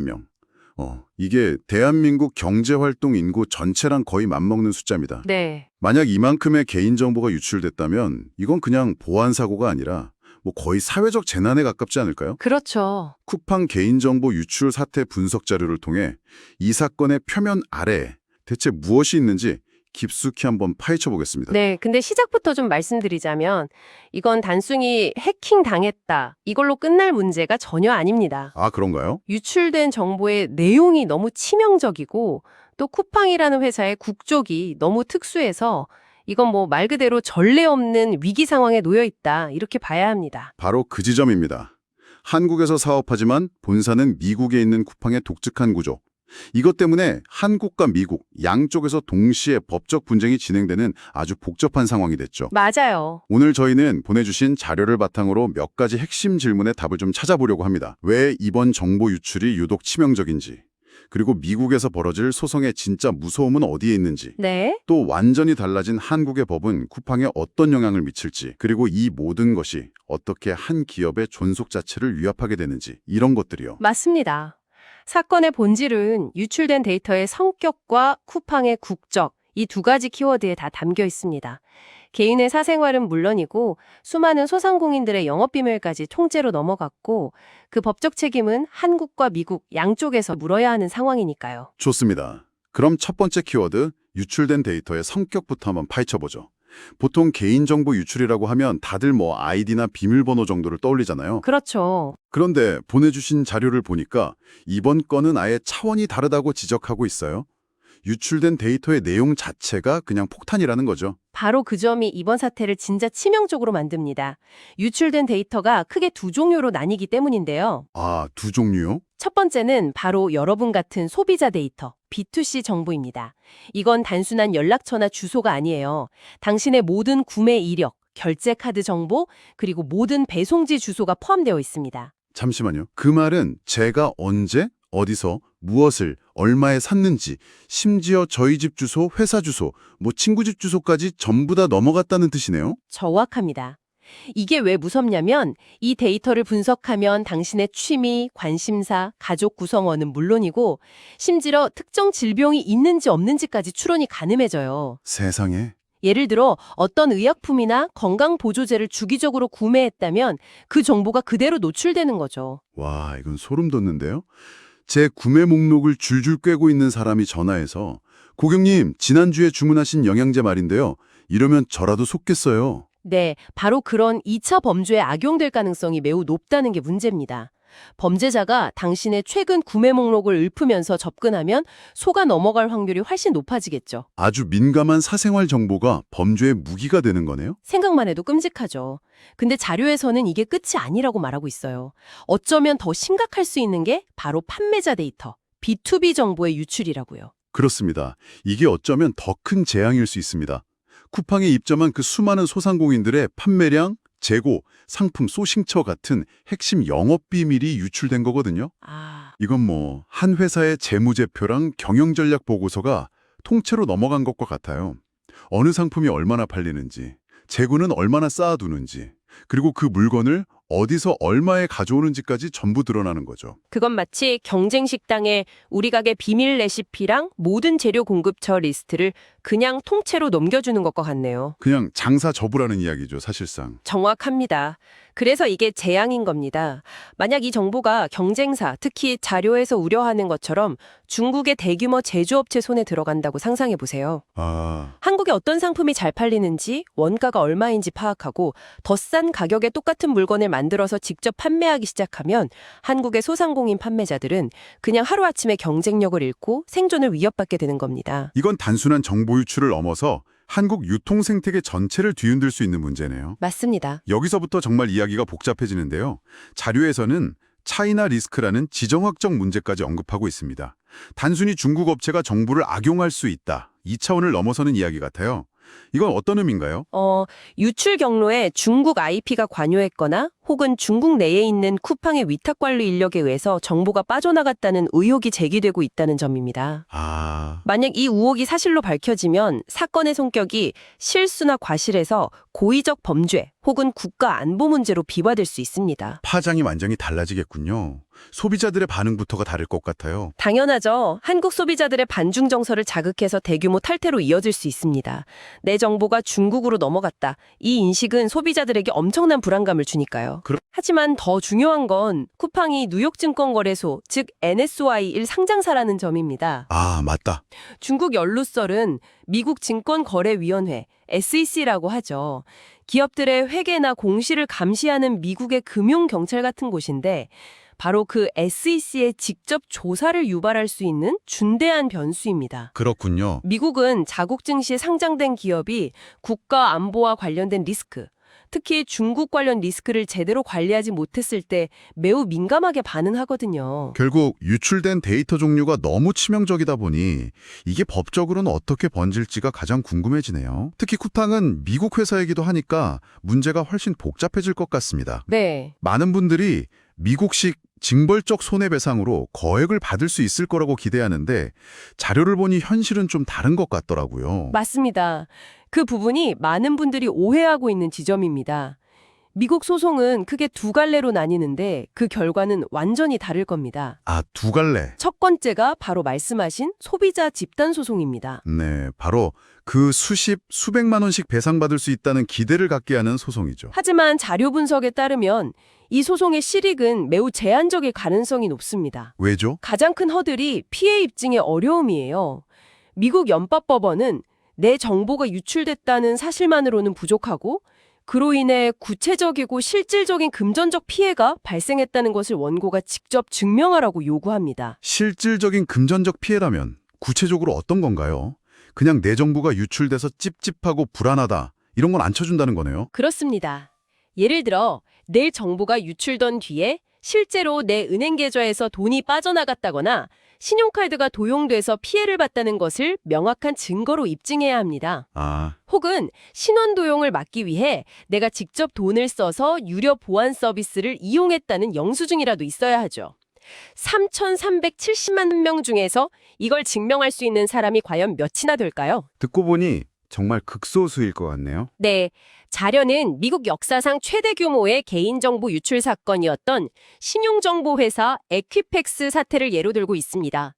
명. 이게 대한민국 경제활동 인구 전체랑 거의 맞먹는 숫자입니다. 네. 만약 이만큼의 개인정보가 유출됐다면 이건 그냥 보안사고가 아니라 뭐 거의 사회적 재난에 가깝지 않을까요? 그렇죠. 쿠팡 개인정보 유출 사태 분석 자료를 통해 이 사건의 표면 아래에 대체 무엇이 있는지 깊숙이 한번 파헤쳐 보겠습니다. 네, 근데 시작부터 좀 말씀드리자면 이건 단순히 해킹 당했다. 이걸로 끝날 문제가 전혀 아닙니다. 아, 그런가요? 유출된 정보의 내용이 너무 치명적이고 또 쿠팡이라는 회사의 국적이 너무 특수해서 이건 뭐 말 그대로 전례 없는 위기 상황에 놓여 있다. 이렇게 봐야 합니다. 바로 그 지점입니다. 한국에서 사업하지만 본사는 미국에 있는 쿠팡의 독특한 구조. 이것 때문에 한국과 미국 양쪽에서 동시에 법적 분쟁이 진행되는 아주 복잡한 상황이 됐죠. 맞아요. 오늘 저희는 보내주신 자료를 바탕으로 몇 가지 핵심 질문의 답을 좀 찾아보려고 합니다. 왜 이번 정보 유출이 유독 치명적인지, 그리고 미국에서 벌어질 소송의 진짜 무서움은 어디에 있는지, 네. 또 완전히 달라진 한국의 법은 쿠팡에 어떤 영향을 미칠지, 그리고 이 모든 것이 어떻게 한 기업의 존속 자체를 위협하게 되는지, 이런 것들이요. 맞습니다. 사건의 본질은 유출된 데이터의 성격과 쿠팡의 국적, 이 두 가지 키워드에 다 담겨 있습니다. 개인의 사생활은 물론이고 수많은 소상공인들의 영업비밀까지 통째로 넘어갔고 그 법적 책임은 한국과 미국 양쪽에서 물어야 하는 상황이니까요. 좋습니다. 그럼 첫 번째 키워드, 유출된 데이터의 성격부터 한번 파헤쳐보죠. 보통 개인정보 유출이라고 하면 다들 뭐 아이디나 비밀번호 정도를 떠올리잖아요. 그렇죠. 그런데 보내주신 자료를 보니까 이번 건은 아예 차원이 다르다고 지적하고 있어요. 유출된 데이터의 내용 자체가 그냥 폭탄이라는 거죠. 바로 그 점이 이번 사태를 진짜 치명적으로 만듭니다. 유출된 데이터가 크게 두 종류로 나뉘기 때문인데요. 아, 두 종류요? 첫 번째는 바로 여러분 같은 소비자 데이터, B2C 정보입니다. 이건 단순한 연락처나 주소가 아니에요. 당신의 모든 구매 이력, 결제 카드 정보, 그리고 모든 배송지 주소가 포함되어 있습니다. 잠시만요. 그 말은 제가 언제, 어디서, 무엇을, 얼마에 샀는지, 심지어 저희 집 주소, 회사 주소, 뭐 친구 집 주소까지 전부 다 넘어갔다는 뜻이네요. 정확합니다. 이게 왜 무섭냐면 이 데이터를 분석하면 당신의 취미, 관심사, 가족 구성원은 물론이고 심지어 특정 질병이 있는지 없는지까지 추론이 가늠해져요. 세상에. 예를 들어 어떤 의약품이나 건강보조제를 주기적으로 구매했다면 그 정보가 그대로 노출되는 거죠. 와, 이건 소름 돋는데요. 제 구매 목록을 줄줄 꿰고 있는 사람이 전화해서 고객님, 지난주에 주문하신 영양제 말인데요. 이러면 저라도 속겠어요. 네, 바로 그런 2차 범죄에 악용될 가능성이 매우 높다는 게 문제입니다. 범죄자가 당신의 최근 구매 목록을 읊으면서 접근하면 속아 넘어갈 확률이 훨씬 높아지겠죠. 아주 민감한 사생활 정보가 범죄의 무기가 되는 거네요? 생각만 해도 끔찍하죠. 근데 자료에서는 이게 끝이 아니라고 말하고 있어요. 어쩌면 더 심각할 수 있는 게 바로 판매자 데이터, B2B 정보의 유출이라고요. 그렇습니다. 이게 어쩌면 더 큰 재앙일 수 있습니다. 쿠팡에 입점한 그 수많은 소상공인들의 판매량, 재고, 상품 소싱처 같은 핵심 영업 비밀이 유출된 거거든요. 이건 뭐 한 회사의 재무제표랑 경영전략 보고서가 통째로 넘어간 것과 같아요. 어느 상품이 얼마나 팔리는지, 재고는 얼마나 쌓아두는지, 그리고 그 물건을 어디서 얼마에 가져오는지까지 전부 드러나는 거죠. 그건 마치 경쟁 식당에 우리 가게 비밀 레시피랑 모든 재료 공급처 리스트를 그냥 통째로 넘겨주는 것과 같네요. 그냥 장사 접으라는 이야기죠, 사실상. 정확합니다. 그래서 이게 재앙인 겁니다. 만약 이 정보가 경쟁사, 특히 자료에서 우려하는 것처럼 중국의 대규모 제조업체 손에 들어간다고 상상해 보세요. 아, 한국에 어떤 상품이 잘 팔리는지, 원가가 얼마인지 파악하고 더 싼 가격에 똑같은 물건을 만들어서 직접 판매하기 시작하면 한국의 소상공인 판매자들은 그냥 하루아침에 경쟁력을 잃고 생존을 위협받게 되는 겁니다. 이건 단순한 정보 유출을 넘어서 한국 유통 생태계 전체를 뒤흔들 수 있는 문제네요. 맞습니다. 여기서부터 정말 이야기가 복잡해지는데요. 자료에서는 차이나 리스크라는 지정학적 문제까지 언급하고 있습니다. 단순히 중국 업체가 정보를 악용할 수 있다. 이 차원을 넘어서는 이야기 같아요. 이건 어떤 의미인가요? 유출 경로에 중국 IP가 관여했거나 혹은 중국 내에 있는 쿠팡의 위탁 관리 인력에 의해서 정보가 빠져나갔다는 의혹이 제기되고 있다는 점입니다. 아, 만약 이 의혹이 사실로 밝혀지면 사건의 성격이 실수나 과실에서 고의적 범죄 혹은 국가 안보 문제로 비화될 수 있습니다. 파장이 완전히 달라지겠군요. 소비자들의 반응부터가 다를 것 같아요. 당연하죠. 한국 소비자들의 반중 정서를 자극해서 대규모 탈퇴로 이어질 수 있습니다. 내 정보가 중국으로 넘어갔다. 이 인식은 소비자들에게 엄청난 불안감을 주니까요. 하지만 더 중요한 건 쿠팡이 뉴욕증권거래소, 즉 NSY 1 상장사라는 점입니다. 아, 맞다. 중국 연루설은 미국 증권거래위원회, SEC라고 하죠. 기업들의 회계나 공시를 감시하는 미국의 금융경찰 같은 곳인데 바로 그 SEC의 직접 조사를 유발할 수 있는 중대한 변수입니다. 그렇군요. 미국은 자국 증시에 상장된 기업이 국가 안보와 관련된 리스크, 특히 중국 관련 리스크를 제대로 관리하지 못했을 때 매우 민감하게 반응하거든요. 결국 유출된 데이터 종류가 너무 치명적이다 보니 이게 법적으로는 어떻게 번질지가 가장 궁금해지네요. 특히 쿠팡은 미국 회사이기도 하니까 문제가 훨씬 복잡해질 것 같습니다. 네. 많은 분들이 미국식 징벌적 손해배상으로 거액을 받을 수 있을 거라고 기대하는데 자료를 보니 현실은 좀 다른 것 같더라고요. 맞습니다. 그 부분이 많은 분들이 오해하고 있는 지점입니다. 미국 소송은 크게 두 갈래로 나뉘는데 그 결과는 완전히 다를 겁니다. 아, 두 갈래. 첫 번째가 바로 말씀하신 소비자 집단 소송입니다. 네, 바로 그 수백만 원씩 배상받을 수 있다는 기대를 갖게 하는 소송이죠. 하지만 자료 분석에 따르면 이 소송의 실익은 매우 제한적일 가능성이 높습니다. 왜죠? 가장 큰 허들이 피해 입증의 어려움이에요. 미국 연방법원은 내 정보가 유출됐다는 사실만으로는 부족하고 그로 인해 구체적이고 실질적인 금전적 피해가 발생했다는 것을 원고가 직접 증명하라고 요구합니다. 실질적인 금전적 피해라면 구체적으로 어떤 건가요? 그냥 내 정보가 유출돼서 찝찝하고 불안하다 이런 건 안 쳐준다는 거네요. 그렇습니다. 예를 들어 내 정보가 유출된 뒤에 실제로 내 은행 계좌에서 돈이 빠져나갔다거나 신용카드가 도용돼서 피해를 봤다는 것을 명확한 증거로 입증해야 합니다. 아, 혹은 신원 도용을 막기 위해 내가 직접 돈을 써서 유료 보안 서비스를 이용했다는 영수증이라도 있어야 하죠. 3,370만 명 중에서 이걸 증명할 수 있는 사람이 과연 몇이나 될까요? 듣고 보니 정말 극소수일 것 같네요. 네, 자료는 미국 역사상 최대 규모의 개인정보 유출 사건이었던 신용정보회사 에퀴펙스 사태를 예로 들고 있습니다.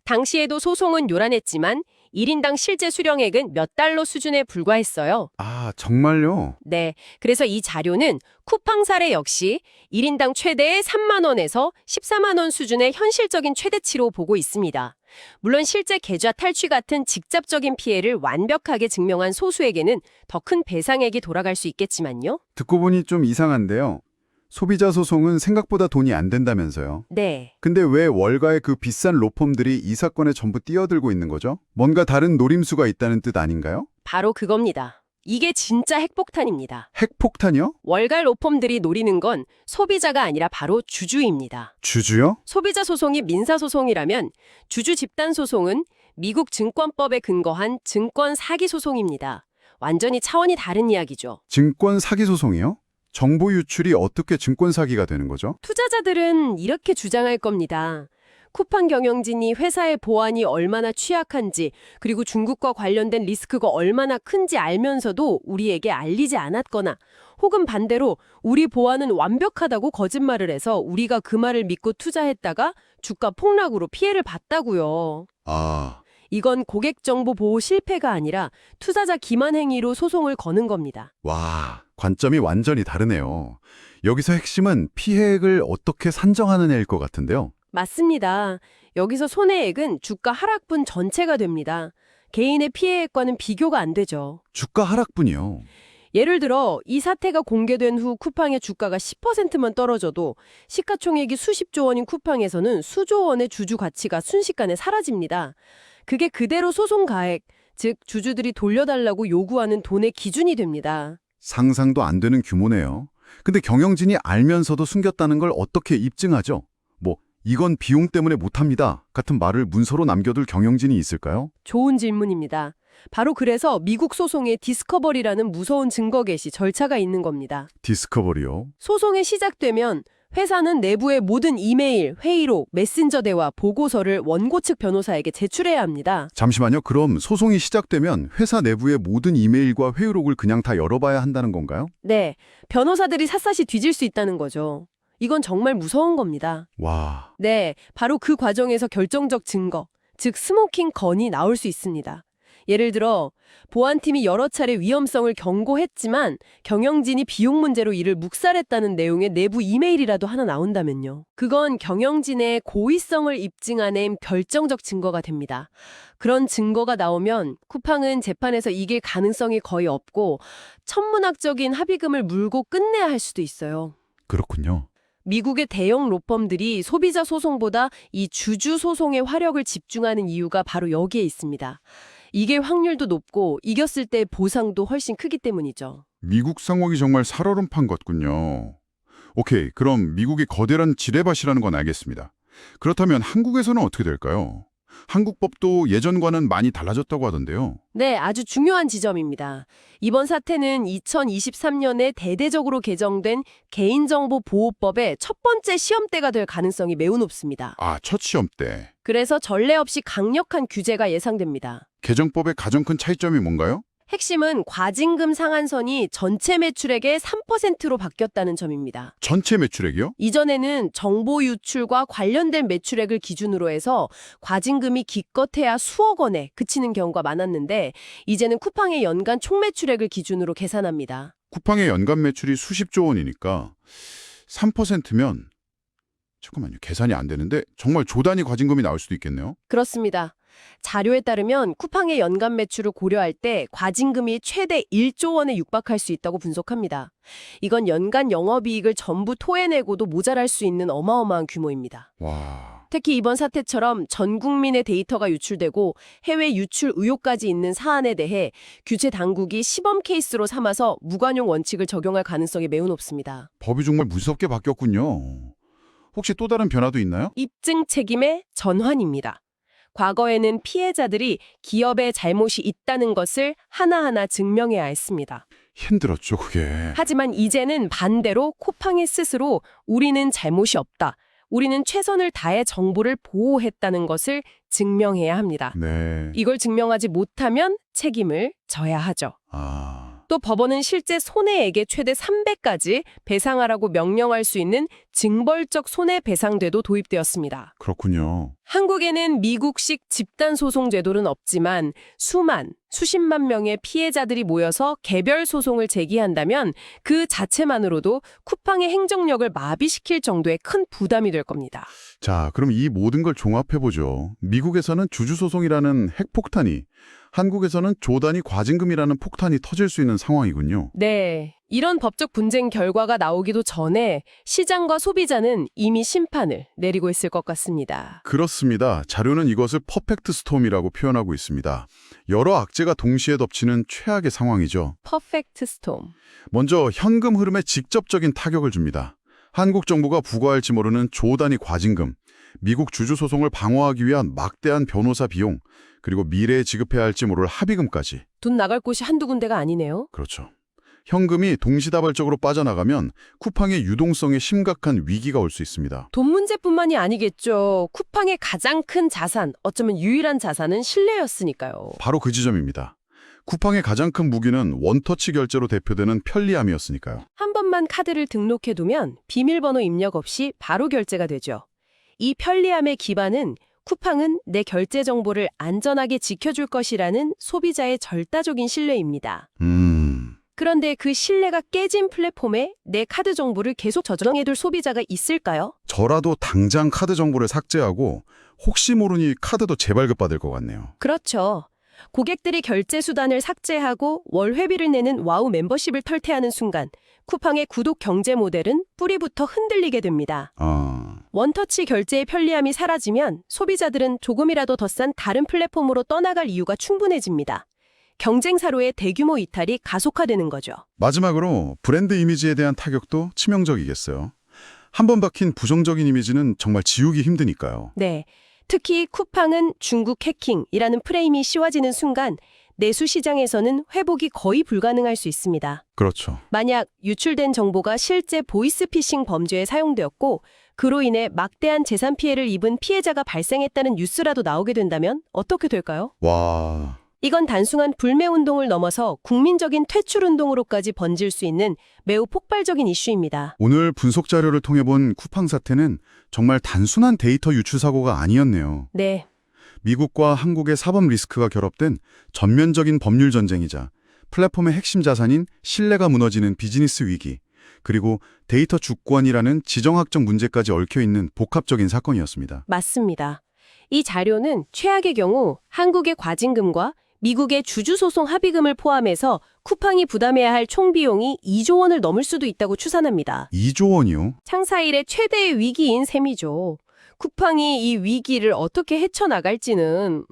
당시에도 소송은 요란했지만 1인당 실제 수령액은 몇 달러 수준에 불과했어요. 아, 정말요? 네, 그래서 이 자료는 쿠팡 사례 역시 1인당 최대 3만 원에서 14만 원 수준의 현실적인 최대치로 보고 있습니다. 물론 실제 계좌 탈취 같은 직접적인 피해를 완벽하게 증명한 소수에게는 더 큰 배상액이 돌아갈 수 있겠지만요. 듣고 보니 좀 이상한데요. 소비자 소송은 생각보다 돈이 안 된다면서요. 네. 근데 왜 월가의 그 비싼 로펌들이 이 사건에 전부 뛰어들고 있는 거죠? 뭔가 다른 노림수가 있다는 뜻 아닌가요? 바로 그겁니다. 이게 진짜 핵폭탄입니다. 핵폭탄이요? 월갈 로펌들이 노리는 건 소비자가 아니라 바로 주주입니다. 주주요? 소비자 소송이 민사 소송이라면 주주 집단 소송은 미국 증권법에 근거한 증권 사기 소송입니다. 완전히 차원이 다른 이야기죠. 증권 사기 소송이요? 정보 유출이 어떻게 증권 사기가 되는 거죠? 투자자들은 이렇게 주장할 겁니다. 쿠팡 경영진이 회사의 보안이 얼마나 취약한지 그리고 중국과 관련된 리스크가 얼마나 큰지 알면서도 우리에게 알리지 않았거나 혹은 반대로 우리 보안은 완벽하다고 거짓말을 해서 우리가 그 말을 믿고 투자했다가 주가 폭락으로 피해를 봤다고요. 아, 이건 고객 정보 보호 실패가 아니라 투자자 기만 행위로 소송을 거는 겁니다. 와, 관점이 완전히 다르네요. 여기서 핵심은 피해액을 어떻게 산정하는 애일 것 같은데요. 맞습니다. 여기서 손해액은 주가 하락분 전체가 됩니다. 개인의 피해액과는 비교가 안 되죠. 주가 하락분이요. 예를 들어 이 사태가 공개된 후 쿠팡의 주가가 10%만 떨어져도 시가총액이 수십조 원인 쿠팡에서는 수조 원의 주주 가치가 순식간에 사라집니다. 그게 그대로 소송 가액, 즉 주주들이 돌려달라고 요구하는 돈의 기준이 됩니다. 상상도 안 되는 규모네요. 근데 경영진이 알면서도 숨겼다는 걸 어떻게 입증하죠? 뭐 이건 비용 때문에 못합니다 같은 말을 문서로 남겨둘 경영진이 있을까요? 좋은 질문입니다. 바로 그래서 미국 소송에 디스커버리라는 무서운 증거 개시 절차가 있는 겁니다. 디스커버리요? 소송이 시작되면 회사는 내부의 모든 이메일, 회의록, 메신저 대화, 보고서를 원고 측 변호사에게 제출해야 합니다. 잠시만요. 그럼 소송이 시작되면 회사 내부의 모든 이메일과 회의록을 그냥 다 열어봐야 한다는 건가요? 네, 변호사들이 샅샅이 뒤질 수 있다는 거죠. 이건 정말 무서운 겁니다. 와, 네, 바로 그 과정에서 결정적 증거, 즉 스모킹 건이 나올 수 있습니다. 예를 들어 보안팀이 여러 차례 위험성을 경고했지만 경영진이 비용 문제로 이를 묵살했다는 내용의 내부 이메일이라도 하나 나온다면요. 그건 경영진의 고의성을 입증하는 결정적 증거가 됩니다. 그런 증거가 나오면 쿠팡은 재판에서 이길 가능성이 거의 없고 천문학적인 합의금을 물고 끝내야 할 수도 있어요. 그렇군요. 미국의 대형 로펌들이 소비자 소송보다 이 주주 소송에 화력을 집중하는 이유가 바로 여기에 있습니다. 이길 확률도 높고 이겼을 때 보상도 훨씬 크기 때문이죠. 미국 상황이 정말 살얼음판 같군요. 오케이, 그럼 미국이 거대한 지뢰밭이라는 건 알겠습니다. 그렇다면 한국에서는 어떻게 될까요? 한국 법도 예전과는 많이 달라졌다고 하던데요. 네, 아주 중요한 지점입니다. 이번 사태는 2023년에 대대적으로 개정된 개인정보보호법의 첫 번째 시험대가 될 가능성이 매우 높습니다. 아, 첫 시험 때. 그래서 전례 없이 강력한 규제가 예상됩니다. 개정법의 가장 큰 차이점이 뭔가요? 핵심은 과징금 상한선이 전체 매출액의 3%로 바뀌었다는 점입니다. 전체 매출액이요? 이전에는 정보 유출과 관련된 매출액을 기준으로 해서 과징금이 기껏해야 수억 원에 그치는 경우가 많았는데 이제는 쿠팡의 연간 총매출액을 기준으로 계산합니다. 쿠팡의 연간 매출이 수십조 원이니까 3%면 잠깐만요. 계산이 안 되는데 정말 조 단위 과징금이 나올 수도 있겠네요. 그렇습니다. 자료에 따르면 쿠팡의 연간 매출을 고려할 때 과징금이 최대 1조 원에 육박할 수 있다고 분석합니다. 이건 연간 영업이익을 전부 토해내고도 모자랄 수 있는 어마어마한 규모입니다. 와, 특히 이번 사태처럼 전 국민의 데이터가 유출되고 해외 유출 의혹까지 있는 사안에 대해 규제 당국이 시범 케이스로 삼아서 무관용 원칙을 적용할 가능성이 매우 높습니다. 법이 정말 무섭게 바뀌었군요. 혹시 또 다른 변화도 있나요? 입증 책임의 전환입니다. 과거에는 피해자들이 기업의 잘못이 있다는 것을 하나하나 증명해야 했습니다. 힘들었죠, 그게. 하지만 이제는 반대로 쿠팡이 스스로 우리는 잘못이 없다. 우리는 최선을 다해 정보를 보호했다는 것을 증명해야 합니다. 네. 이걸 증명하지 못하면 책임을 져야 하죠. 아, 또 법원은 실제 손해액의 최대 3배까지 배상하라고 명령할 수 있는 징벌적 손해배상제도 도입되었습니다. 그렇군요. 한국에는 미국식 집단소송 제도는 없지만 수십만 명의 피해자들이 모여서 개별 소송을 제기한다면 그 자체만으로도 쿠팡의 행정력을 마비시킬 정도의 큰 부담이 될 겁니다. 자, 그럼 이 모든 걸 종합해보죠. 미국에서는 주주소송이라는 핵폭탄이, 한국에서는 조 단위 과징금이라는 폭탄이 터질 수 있는 상황이군요. 네, 이런 법적 분쟁 결과가 나오기도 전에 시장과 소비자는 이미 심판을 내리고 있을 것 같습니다. 그렇습니다. 자료는 이것을 퍼펙트 스톰이라고 표현하고 있습니다. 여러 악재가 동시에 덮치는 최악의 상황이죠. 퍼펙트 스톰. 먼저 현금 흐름에 직접적인 타격을 줍니다. 한국 정부가 부과할지 모르는 조 단위 과징금, 미국 주주 소송을 방어하기 위한 막대한 변호사 비용, 그리고 미래에 지급해야 할지 모를 합의금까지. 돈 나갈 곳이 한두 군데가 아니네요. 그렇죠. 현금이 동시다발적으로 빠져나가면 쿠팡의 유동성에 심각한 위기가 올 수 있습니다. 돈 문제뿐만이 아니겠죠. 쿠팡의 가장 큰 자산, 어쩌면 유일한 자산은 신뢰였으니까요. 바로 그 지점입니다. 쿠팡의 가장 큰 무기는 원터치 결제로 대표되는 편리함이었으니까요. 한 번만 카드를 등록해두면 비밀번호 입력 없이 바로 결제가 되죠. 이 편리함의 기반은 쿠팡은 내 결제 정보를 안전하게 지켜줄 것이라는 소비자의 절대적인 신뢰입니다. 그런데 그 신뢰가 깨진 플랫폼에 내 카드 정보를 계속 저장해둘 소비자가 있을까요? 저라도 당장 카드 정보를 삭제하고 혹시 모르니 카드도 재발급받을 것 같네요. 그렇죠. 고객들이 결제 수단을 삭제하고 월 회비를 내는 와우 멤버십을 탈퇴하는 순간 쿠팡의 구독 경제 모델은 뿌리부터 흔들리게 됩니다. 원터치 결제의 편리함이 사라지면 소비자들은 조금이라도 더 싼 다른 플랫폼으로 떠나갈 이유가 충분해집니다. 경쟁사로의 대규모 이탈이 가속화되는 거죠. 마지막으로 브랜드 이미지에 대한 타격도 치명적이겠어요. 한 번 박힌 부정적인 이미지는 정말 지우기 힘드니까요. 네. 특히 쿠팡은 중국 해킹이라는 프레임이 씌워지는 순간 내수 시장에서는 회복이 거의 불가능할 수 있습니다. 그렇죠. 만약 유출된 정보가 실제 보이스피싱 범죄에 사용되었고 그로 인해 막대한 재산 피해를 입은 피해자가 발생했다는 뉴스라도 나오게 된다면 어떻게 될까요? 와, 이건 단순한 불매운동을 넘어서 국민적인 퇴출운동으로까지 번질 수 있는 매우 폭발적인 이슈입니다. 오늘 분석 자료를 통해 본 쿠팡 사태는 정말 단순한 데이터 유출 사고가 아니었네요. 네, 미국과 한국의 사법 리스크가 결합된 전면적인 법률 전쟁이자 플랫폼의 핵심 자산인 신뢰가 무너지는 비즈니스 위기, 그리고 데이터 주권이라는 지정학적 문제까지 얽혀있는 복합적인 사건이었습니다. 맞습니다. 이 자료는 최악의 경우 한국의 과징금과 미국의 주주소송 합의금을 포함해서 쿠팡이 부담해야 할 총 비용이 2조 원을 넘을 수도 있다고 추산합니다. 2조 원이요? 창사 이래 최대의 위기인 셈이죠. 쿠팡이 이 위기를 어떻게 헤쳐나갈지는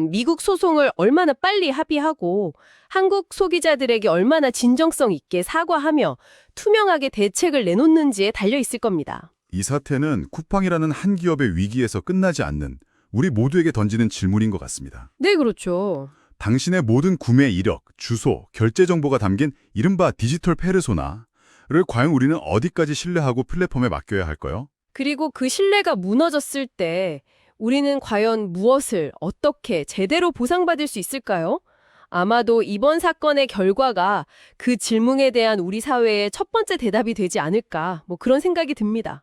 미국 소송을 얼마나 빨리 합의하고 한국 소비자들에게 얼마나 진정성 있게 사과하며 투명하게 대책을 내놓는지에 달려 있을 겁니다. 이 사태는 쿠팡이라는 한 기업의 위기에서 끝나지 않는 우리 모두에게 던지는 질문인 것 같습니다. 네, 그렇죠. 당신의 모든 구매 이력, 주소, 결제 정보가 담긴 이른바 디지털 페르소나를 과연 우리는 어디까지 신뢰하고 플랫폼에 맡겨야 할까요? 그리고 그 신뢰가 무너졌을 때 우리는 과연 무엇을 어떻게 제대로 보상받을 수 있을까요? 아마도 이번 사건의 결과가 그 질문에 대한 우리 사회의 첫 번째 대답이 되지 않을까, 그런 생각이 듭니다.